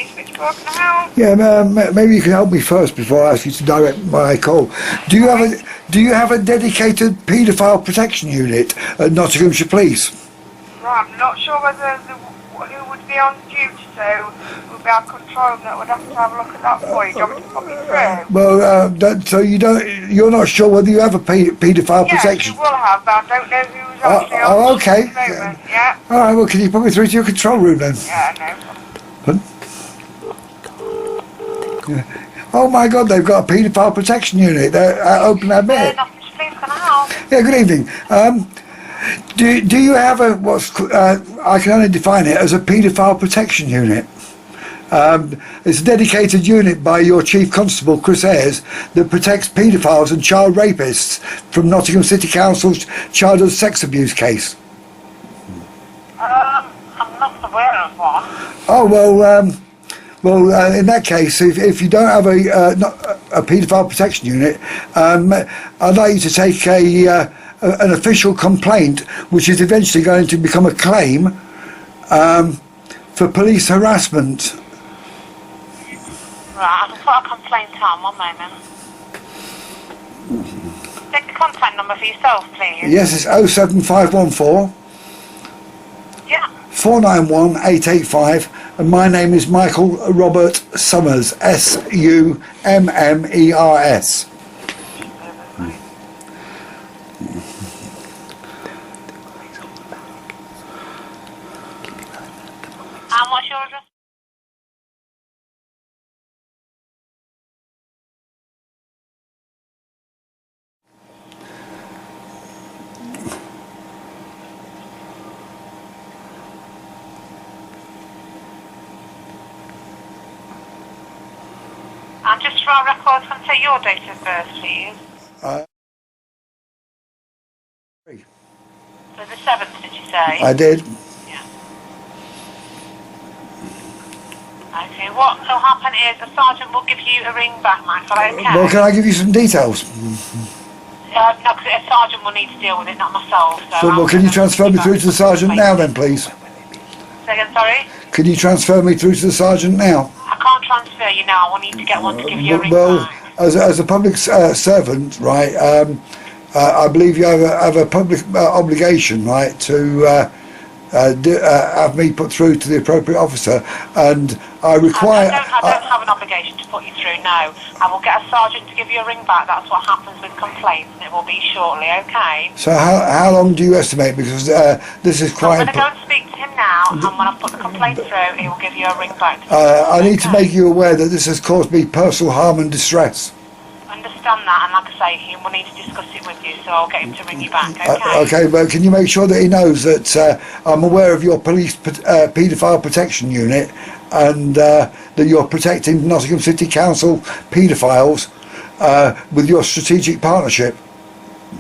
Police Switchboard, can I help? Yeah, maybe you can help me first before I ask you to direct my call. Do you have a dedicated paedophile protection unit at Nottinghamshire Police? Right, I'm not sure whether who would be on duty, so we'll be our control room that would have to have a look at that for you. Do you want me to pop you through? Well, so you're not sure whether you have a paedophile protection? Yes, you will have, but I don't know who's actually on okay. at the moment. Yeah. All right. Well, can you put me through to your control room then? Yeah, no problem. Yeah. Oh my God, they've got a paedophile protection unit. They're open at minute. Nottinghamshire Police, can I help? Yeah. Good evening. Do you have a I can only define it as a paedophile protection unit? It's a dedicated unit by your Chief Constable, Chris Ayres, that protects paedophiles and child rapists from Nottingham City Council's childhood sex abuse case. I'm not aware of one. Oh, well, in that case, if you don't have a paedophile protection unit, I'd like you to take an official complaint, which is eventually going to become a claim for police harassment. Right, I can put a complaint on, 1 moment. Take the contact number for yourself, please. Yes, it's 07514 Yeah. 491 885, and my name is Michael Robert Summers, SUMMERS. And what's your address? And just for our records, can I take your date of birth, please? So the 7th, did you say? I did. Yeah. Okay, what will happen is a sergeant will give you a ring back, Michael, okay? Well, can I give you some details? No, because a sergeant will need to deal with it, not myself. So Well, can you transfer me through to the sergeant now then, please? Say again, sorry? Can you transfer me through to the sergeant now? I can't transfer you now. I will need to get one to give you a ring Well, back. as a public servant, right, I believe you have a public obligation, right, to have me put through to the appropriate officer, and I require... I don't have an obligation to put you through, no. I will get a sergeant to give you a ring back. That's what happens with complaints, and it will be shortly, okay? So how long do you estimate? Because this is quite... I'm going to go and speak to him now, and when I've put the complaint through, he will give you a ring back. I need to make you aware that this has caused me personal harm and distress. I understand that, and like I say, he will need to discuss it with you, so I'll get him to ring you back, okay? Okay, but can you make sure that he knows that I'm aware of your police paedophile protection unit, and that you're protecting Nottingham City Council paedophiles with your strategic partnership?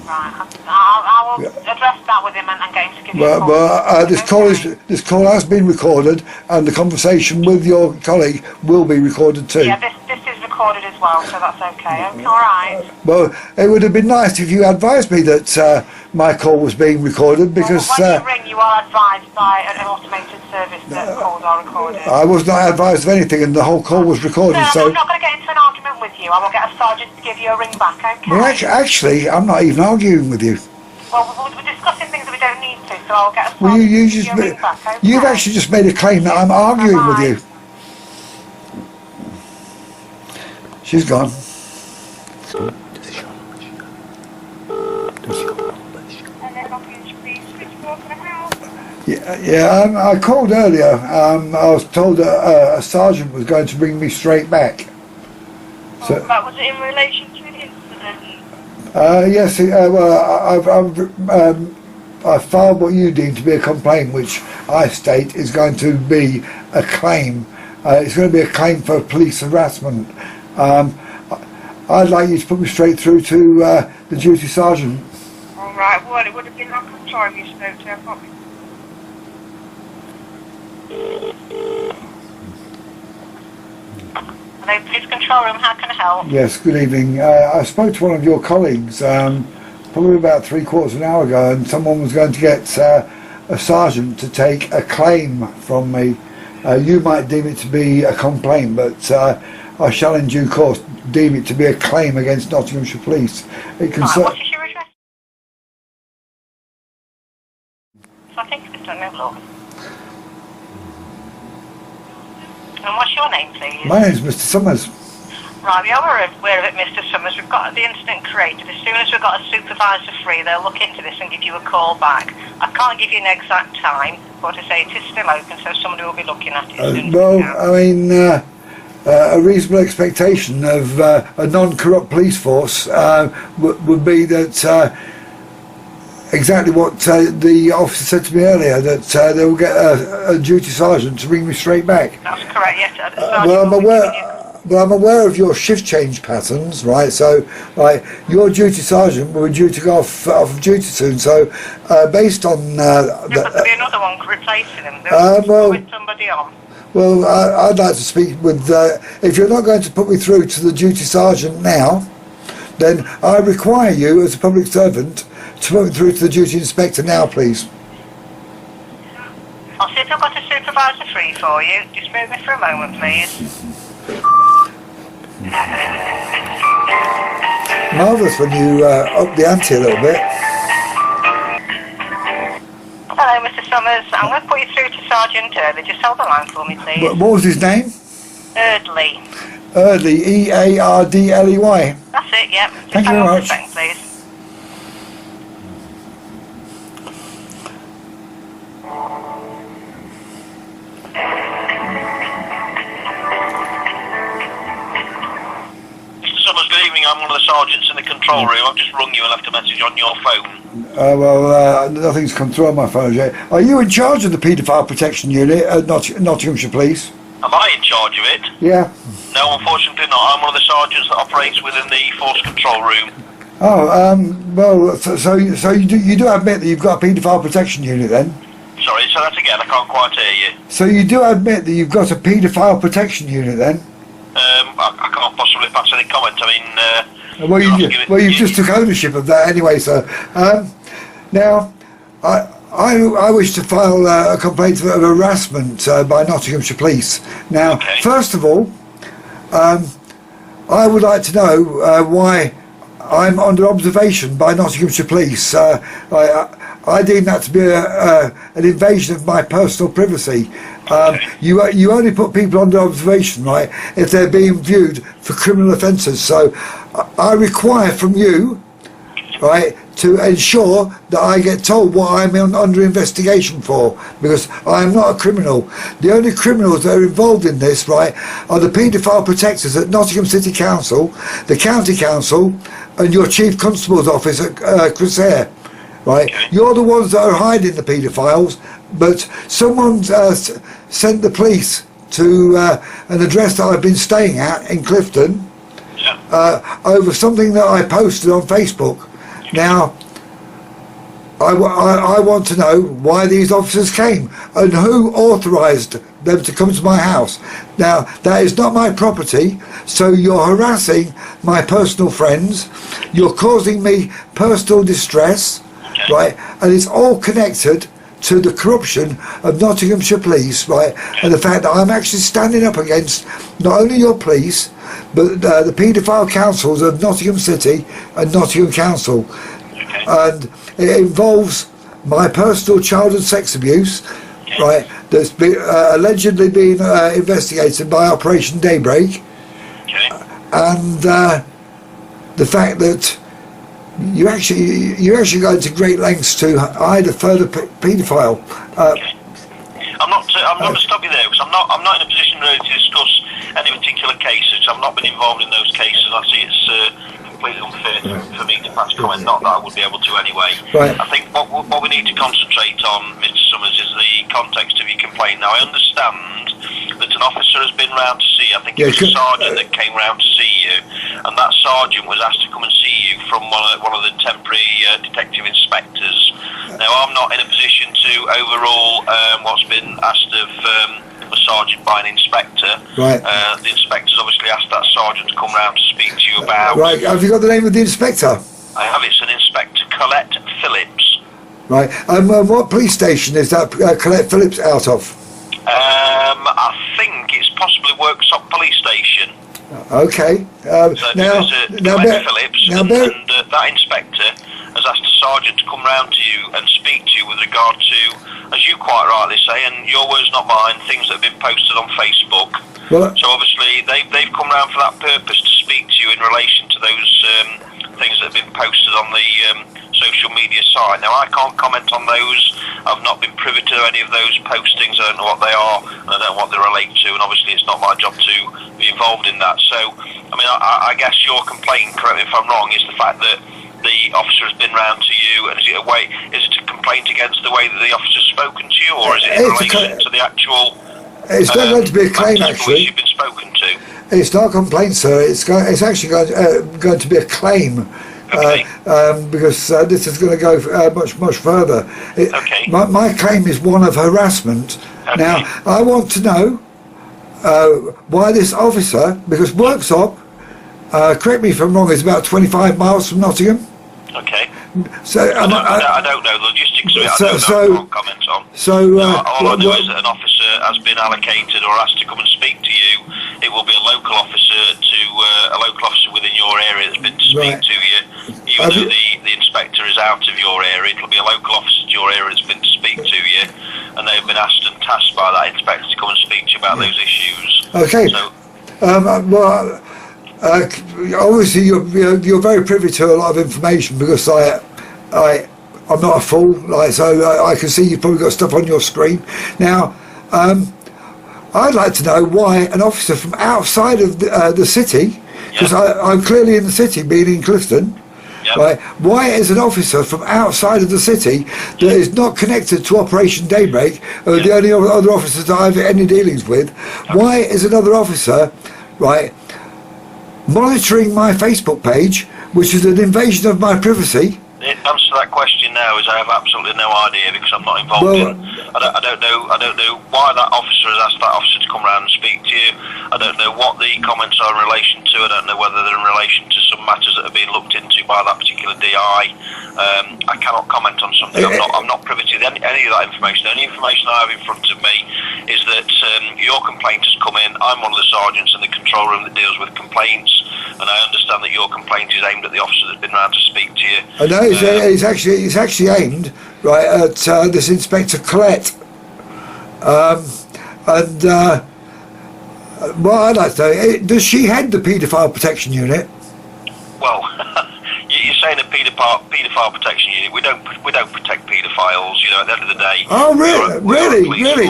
Right, I will address that with him and get him to give you a call. Well, this call has been recorded, and the conversation with your colleague will be recorded too. Yeah, this is recorded as well, so that's okay. Okay, all right. Well, it would have been nice if you advised me that my call was being recorded, because when you ring, you are advised by an automated service that calls are recorded. I was not advised of anything, and the whole call was recorded. No, So I'm not going to get into an argument with you. I will get a sergeant to give you a ring back, okay? well, actually, I'm not even arguing with you. Well, we're discussing things that we don't need to, so I'll get a sergeant Well, to give you a ring back, okay? you've actually just made a claim that I'm arguing with you. She's gone. Yeah, I called earlier. I was told that a sergeant was going to bring me straight back. So, But was it in relation to an incident? yes, well, I filed what you deem to be a complaint, which I state is going to be a claim. It's going to be a claim for police harassment. I'd like you to put me straight through to the duty sergeant. All right, well, it would have been our control if you spoke to her. Hello, police control room, how can I help? Yes, good evening. I spoke to one of your colleagues probably about 3/4 of an hour ago, and someone was going to get a sergeant to take a claim from me You might deem it to be a complaint, but I shall in due course deem it to be a claim against Nottinghamshire Police. It can Right, what is your address? So I think it's done now, look. And what's your name, please? My name's Mr. Summers. Right, we are aware of it, Mr. Summers. We've got the incident created. As soon as we've got a supervisor free, they'll look into this and give you a call back. I can't give you an exact time, but I say it is still open, so somebody will be looking at it as soon as Well, they can. I mean, a reasonable expectation of a non-corrupt police force would be that exactly what the officer said to me earlier, that they will get a duty sergeant to bring me straight back. That's correct, yes. Well, I'm aware of your shift change patterns, right? So, like, your duty sergeant will be due to go off of duty soon. So, based on There'll be another one replacing him. well- With somebody on. well, I'd like to speak with. If you're not going to put me through to the duty sergeant now, then I require you, as a public servant, to put me through to the duty inspector now, please. I'll see if I've got a supervisor free for you. Just move me for a moment, please. Marvellous when you up the ante a little bit. Hello, Mr. Summers. I'm going to put you through to Sergeant Early. Just hold the line for me, please. What was his name? Eardley. Eardley, Eardley. That's it, yep. Thank you very much. Second, please. Good evening, I'm one of the sergeants in the control room. I've just rung you and left a message on your phone. Nothing's come through on my phone yet. Are you in charge of the Peadophile Protection Unit at Nottinghamshire Police? Am I in charge of it? Yeah. No, unfortunately not. I'm one of the sergeants that operates within the force control room. Oh, well, so you do admit that you've got a Paedophile Protection Unit then? Sorry, say that again, I can't quite hear you. So you do admit that you've got a Paedophile Protection Unit then? I can't possibly pass any comment. I mean, you just took ownership of that anyway, so... now, I wish to file a complaint of harassment by Nottinghamshire Police. Now, Okay. First of all, I would like to know why I'm under observation by Nottinghamshire Police. I deem that to be an invasion of my personal privacy. You only put people under observation, right, if they're being viewed for criminal offences. So I require from you, right, to ensure that I get told what I'm under investigation for, because I am not a criminal. The only criminals that are involved in this, right, are the paedophile protectors at Nottingham City Council, the County Council, and your Chief Constable's office at Crosshair. Right, you're the ones that are hiding the paedophiles, but someone sent the police to an address that I've been staying at in Clifton over something that I posted on Facebook. Now, I want to know why these officers came and who authorised them to come to my house. Now, that is not my property, so you're harassing my personal friends, you're causing me personal distress, right, and it's all connected to the corruption of Nottinghamshire Police, right, and the fact that I'm actually standing up against not only your police, but the paedophile councils of Nottingham City and Nottingham Council. And it involves my personal child and sex abuse, right, that's allegedly been investigated by Operation Daybreak, and the fact that you actually go to great lengths to hide a further paedophile. I'm going to stop you there because I'm not in a position really to discuss any particular cases. I've not been involved in those cases. I see it's completely unfair for me to pass comment. Not that I would be able to anyway. Right. I think what we need to concentrate on, Mr. Summers, is the context of your complaint. Now, I understand that an officer has been round to see you. I think it was a sergeant that came round to see you, and that sergeant was asked to come and see you from one of the temporary detective inspectors. Now, I'm not in a position to overrule what's been asked of a sergeant by an inspector. Right. The inspector's obviously asked that sergeant to come round to speak to you about... Right, have you got the name of the inspector? I have. It's an Inspector Colette Phillips. Right, what police station is that Colette Phillips out of? Top police station. Okay. So Colette Phillips, and that inspector has asked a sergeant to come round to you and speak to you with regard to, as you quite rightly say, and your words not mine, things that have been posted on Facebook. Well, so obviously they've come round for that purpose to speak to you in relation to those things that have been posted on the social media site. Now I can't comment on those. I've not been privy to any of those postings. I don't know what they are, and I don't know what they relate to, and obviously it's not my job to be involved in that. So, I mean, I guess your complaint, correct me if I'm wrong, is the fact that the officer has been round to you, and is it a complaint against the way that the officer's spoken to you, or is it in relation to the actual? It's not going to be a claim, actually. You've been spoken to. It's not a complaint, sir. It's actually going to be a claim. Okay. Because this is going to go much further. Okay. My claim is one of harassment. Okay. Now, I want to know why this officer, because Worksop, correct me if I'm wrong, is about 25 miles from Nottingham. Okay. So I don't know the logistics of it. I can't comment on. All I know is that an officer has been allocated or asked to come and speak to you. It will be a local officer within your area that's been to speak to you. Even though the inspector is out of your area, it'll be a local officer to your area that's been to speak to you, and they've been asked and tasked by that inspector to come and speak to you about those issues. Okay. So, obviously you're very privy to a lot of information, because I'm not a fool, so I can see you've probably got stuff on your screen. Now, I'd like to know why an officer from outside of the city, because I'm clearly in the city, being in Clifton, right? Why is an officer from outside of the city that is not connected to Operation Daybreak, the only other officers that I have any dealings with, why is another officer, right, monitoring my Facebook page, which is an invasion of my privacy? The answer to that question now is I have absolutely no idea, because I'm not involved I don't know why that officer has asked that officer to come round and speak to you. I don't know what the comments are in relation to. I don't know whether they're in relation to some matters that are being looked into by that particular DI. I cannot comment on something. I'm not privy to any of that information. The only information I have in front of me is that your complaint has come in. I'm one of the sergeants in the control room that deals with complaints, and I understand that your complaint is aimed at the officer that's been round to speak to you. I know it's actually aimed right at this Inspector Colette, and well, I'd like to know, does she head the Paedophile Protection Unit? Well, you're saying a paedophile protection unit. We don't protect paedophiles. You know, at the end of the day. Oh, really? We are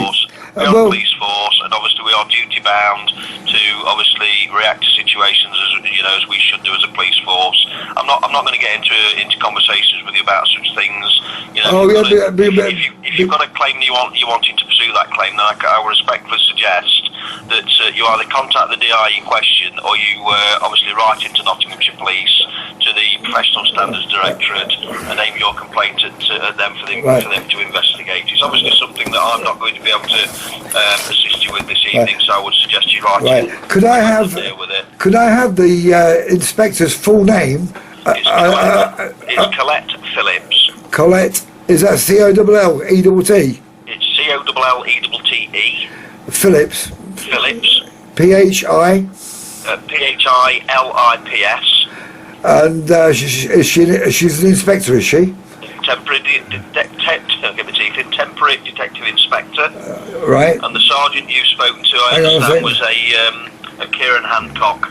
a police Force, and obviously we are duty bound to obviously react to situations as we should do as a police force. I'm not going to get into conversations with you about such things. You know, if you've got a claim and you're wanting to pursue that claim, then I would respectfully suggest that you either contact the DI in question, or you obviously write into Nottinghamshire Police to the Professional Standards Directorate and aim your complaint at them for them to investigate. It's obviously something that I'm not going to be able to assist you with this evening, so I would suggest you write it. Could I have the inspector's full name? It's Colette Phillips. Colette, is that C-O-L-L-E-T-T? It's C-O-L-L-E-T-T-E. Phillips. P-H-I... P-H-I-L-I-P-S. And she's an inspector, is she? Temporary detective inspector. Right. And the sergeant you've spoken to, I understand, was a Kieran Hancock,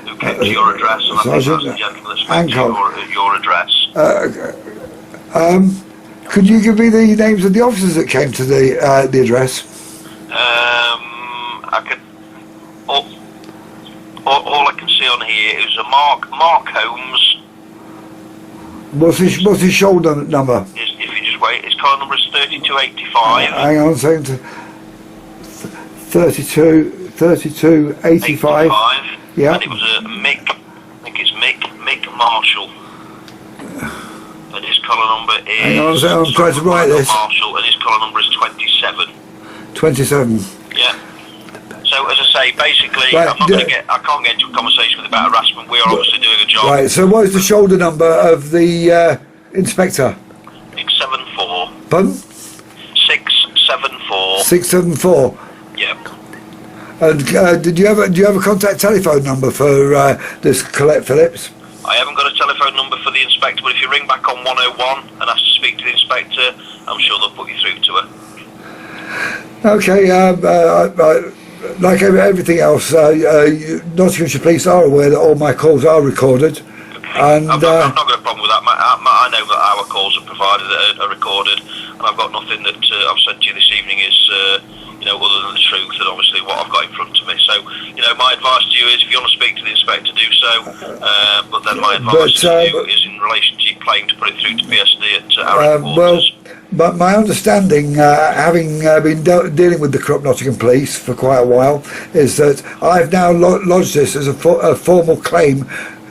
who came to your address, and I think that's the gentleman that spoke to your address. Could you give me the names of the officers that came to the address? I could. All I can see on here is a Mark Holmes. What's his shoulder number? If you just wait, his car number is 3285. Hang on a second. 3285. Yeah. And it was a Mick. I think it's Mick Marshall. And his collar number is. Hang on a second. I'm trying to write this. Marshall, and his collar number is 27. 27. Yeah. So as I say, basically, right, I can't get into a conversation with about harassment. We are obviously doing a job. Right. So what is the shoulder number of the inspector? 674. Pardon? 674. 674. Yep. And do you have a contact telephone number for this Colette Phillips? I haven't got a telephone number for the inspector, but if you ring back on 101 and ask to speak to the inspector, I'm sure they'll put you through to her. Okay, like everything else, Nottinghamshire Police are aware that all my calls are recorded. And I've not got a problem with that. I know that our calls are provided, are recorded, and I've got nothing that I've said to you this evening is, other than the truth and obviously what I've got in front of me. So, my advice to you is if you want to speak to the inspector, do so. But then my advice to you is in relation to your claim to put it through to PSD at our headquarters. But my understanding, having been dealing with the corrupt Nottingham Police for quite a while, is that I've now lodged this as a formal claim,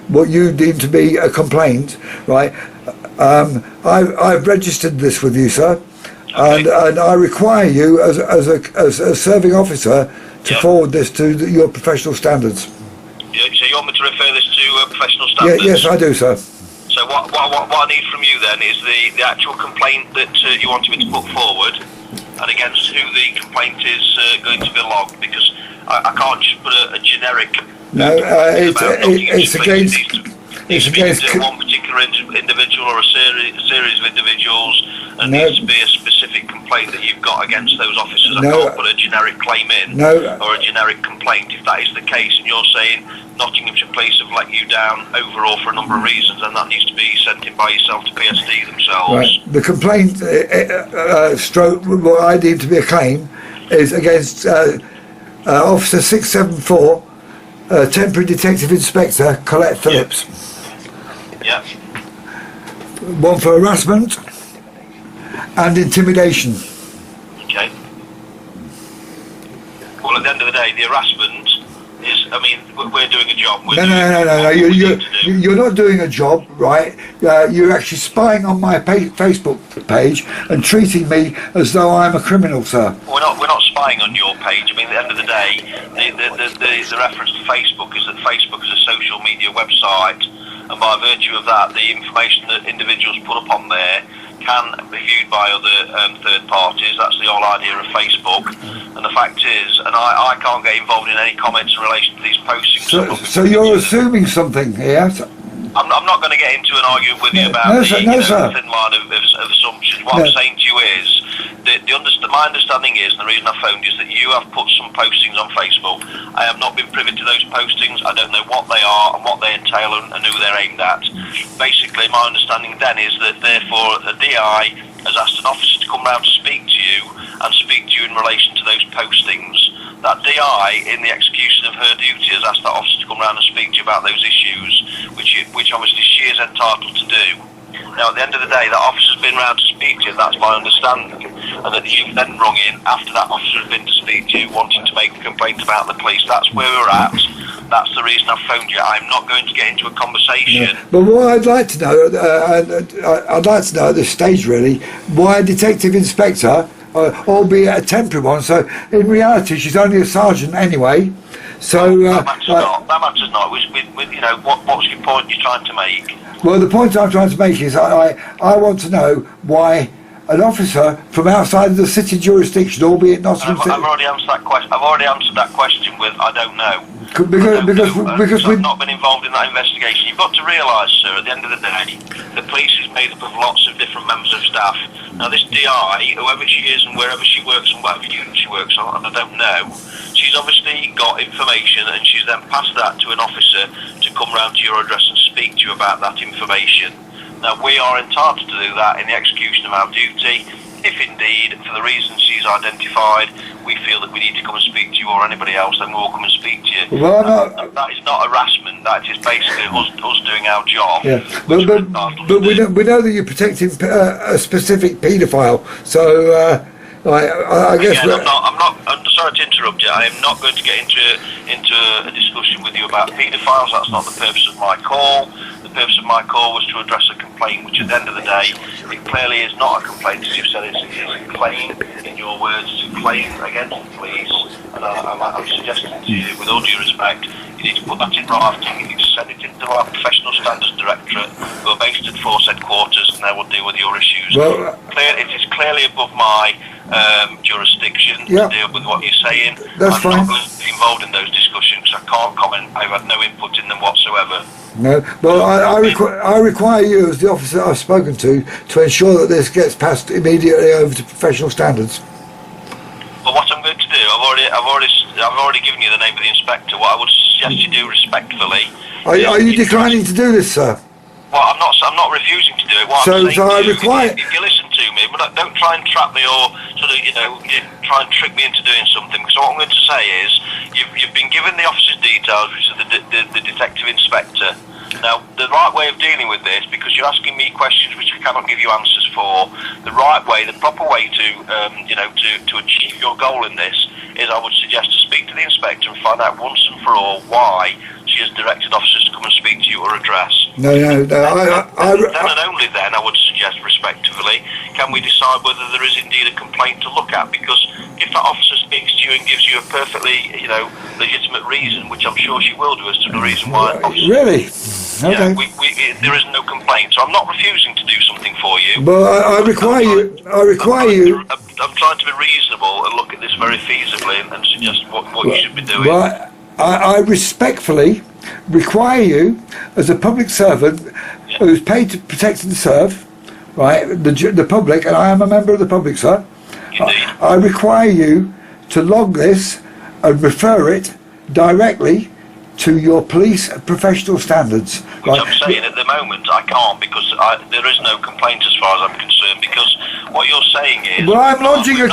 what you deem to be a complaint, right? I've registered this with you, sir, okay. and I require you as a serving officer to forward this to your professional standards. Yeah, so you want me to refer this to professional standards? Yes, I do, sir. So what I need from you then is the actual complaint that you wanted me to put forward, and against who the complaint is going to be logged, because I can't just put a generic. No, it's against one particular individual or a series of individuals, and needs to be a specific complaint that you've got against those officers. I can't put a generic claim in or a generic complaint. If that is the case, and you're saying Nottinghamshire Police have let you down overall for a number of reasons, and that needs to be sent in by yourself to PSD themselves. Right. The complaint, stroke, what I deem to be a claim, is against Officer 674, Temporary Detective Inspector Colette Phillips. Yeah. One for harassment and intimidation. Okay. Well, at the end of the day, the harassment is, we're doing a job. No. You're not doing a job, right? You're actually spying on my Facebook page and treating me as though I'm a criminal, sir. We're not spying on your page. At the end of the day, the reference to Facebook is that Facebook is a social media website, and by virtue of that, the information that individuals put up on there can be viewed by other third parties. That's the whole idea of Facebook. And the fact is, and I can't get involved in any comments in relation to these postings. So you're assuming something here? I'm not going to get into an argument with you about the thin line of assumptions. What I'm saying to you is, my understanding is, and the reason I phoned you, is that you have put some postings on Facebook. I have not been privy to those postings. I don't know what they are and what they entail and who they're aimed at. Basically, my understanding then is that therefore a DI has asked an officer to come round to speak to you and speak to you in relation to those postings. That DI, in the execution of her duty, has asked that officer to come round and speak to you about those issues, which obviously she is entitled to do. Now, at the end of the day, that officer's been round to speak to you, that's my understanding, and that you've then rung in after that officer has been to speak to you, wanting to make a complaint about the police. That's where we're at. That's the reason I've phoned you. I'm not going to get into a conversation. Yeah. But what I'd like to know, at this stage really, why a detective inspector, albeit a temporary one, so in reality she's only a sergeant anyway. So that matters not. That matters not. What's your point you're trying to make? Well, the point I'm trying to make is I want to know why an officer from outside of the city jurisdiction, albeit Nottingham City. I've already answered that question. I've already answered that question with I don't know. Because I've not been involved in that investigation. You've got to realise, sir, at the end of the day, the police is made up of lots of different members of staff. Now, this DI, whoever she is and wherever she works and whatever unit she works on, I don't know, she's obviously got information and she's then passed that to an officer to come round to your address and speak to you about that information. Now, we are entitled to do that in the execution of our duty. If indeed, for the reasons she's identified, we feel that we need to come and speak to you or anybody else, then we'll come and speak to you. Well, that is not harassment. That is basically us doing our job. Yeah, but we know that you're protecting a specific paedophile. So I guess. Again, I'm sorry to interrupt you. I am not going to get into a discussion with you about paedophiles. That's not the purpose of my call. The purpose of my call was to address a complaint, which at the end of the day, it clearly is not a complaint, as you've said. It's a claim, in your words, it's a claim against the police. And I'm suggesting to you, with all due respect, you need to put that in writing. You need to send it into our Professional Standards Directorate, who are based at Force Headquarters, and they will deal with your issues. Well, it is clearly above my jurisdiction Yeah. to deal with what you're saying. That's I'm fine. not involved in those discussions. I can't comment. I've had no input in them whatsoever. No, well, I require you, as the officer I've spoken to ensure that this gets passed immediately over to professional standards. But what I'm going to do, I've already given you the name of the inspector. What I would suggest you do respectfully. Are you declining to do this, sir? Well, I'm not refusing to do it. What So I'm saying I to you, require. if you listen to me, but don't try and trap me or sort of, try and trick me into doing something. Because what I'm going to say is, you've been given the officer's details, which is the detective inspector. Now, the right way of dealing with this, because you're asking me questions which I cannot give you answers for, the right way, the proper way to achieve your goal in this is, I would suggest to speak to the inspector and find out once and for all why she has directed officers to come and speak to you or address. No. Then and only then, I would suggest respectively, can we decide whether there is indeed a complaint to look at? Because if that officer speaks to you and gives you a perfectly, legitimate reason, which I'm sure she will do as to the reason why. Really? Okay. Yeah, there is no complaint, so I'm not refusing to do something for you. But I require you. I'm trying to be reasonable and look at this very feasibly and suggest what you should be doing. Well, I respectfully require you, as a public servant who's paid to protect and serve, right, the public, and I am a member of the public, sir. Indeed. I require you to log this and refer it directly to your police professional standards. Which I'm saying at the moment I can't, because there is no complaint as far as I'm concerned, because what you're saying is... Well, I'm lodging a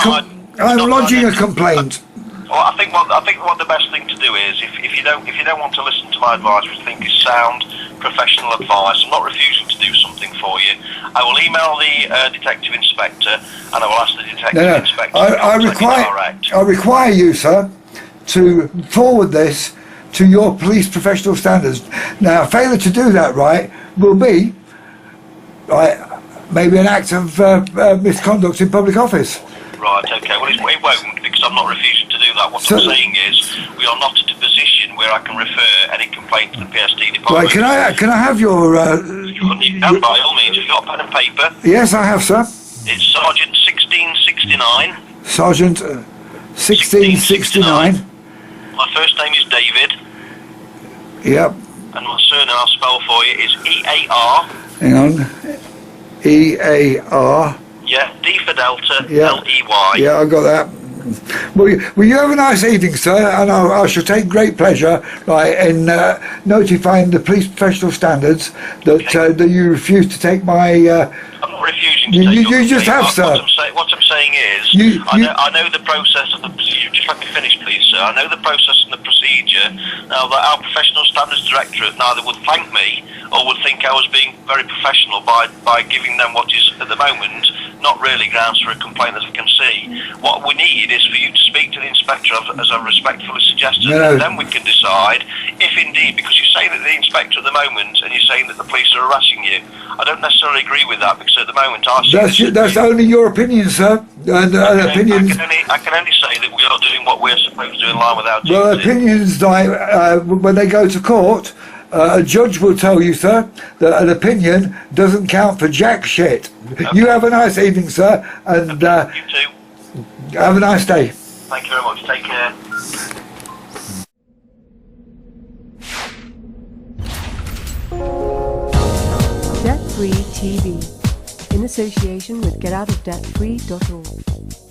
complaint. Well, I think what the best thing to do is, if you don't want to listen to my advice, which I think is sound professional advice, I'm not refusing to do something for you. I will email the detective inspector, and I will ask the detective inspector to contact you direct. I require you, sir, to forward this to your police professional standards. Now, failure to do that, right, will be maybe an act of misconduct in public office. Right, okay. Well, it won't, because I'm not refusing to do that. What I'm saying is, we are not at a position where I can refer any complaint to the PSD department. Right, can I have your... you can, by all means. If you've got pen and paper. Yes, I have, sir. It's Sergeant 1669. Sergeant 1669. My first name is David. Yep. And my surname I'll spell for you is E-A-R. Hang on. E-A-R. Yeah, D for Delta, Yeah. L-E-Y. Yeah, I got that. Will you have a nice evening, sir? And I shall take great pleasure in notifying the police professional standards that that you refuse to take my... I'm not refusing to take you just have, sir. What I'm saying is, I know the process of the procedure. Just let me finish, please, sir. I know the process and the procedure. Now, that our professional standards directorate neither would thank me or would think I was being very professional by giving them what is, at the moment, not really grounds for a complaint, as I can see. What we need is for you to speak to the inspector, as I respectfully suggested, and then we can decide if indeed, because you're saying that the inspector at the moment, and you're saying that the police are harassing you. I don't necessarily agree with that, because at the moment I see... That's only your opinion, sir. And opinions... I can only say that we are doing what we're supposed to in line with our duty. Well, opinions, when they go to court, a judge will tell you, sir, that an opinion doesn't count for jack shit. Okay. You have a nice evening, sir, and you too. Have a nice day. Thank you very much. Take care. Debt Free TV, in association with GetOutOfDebtFree.org.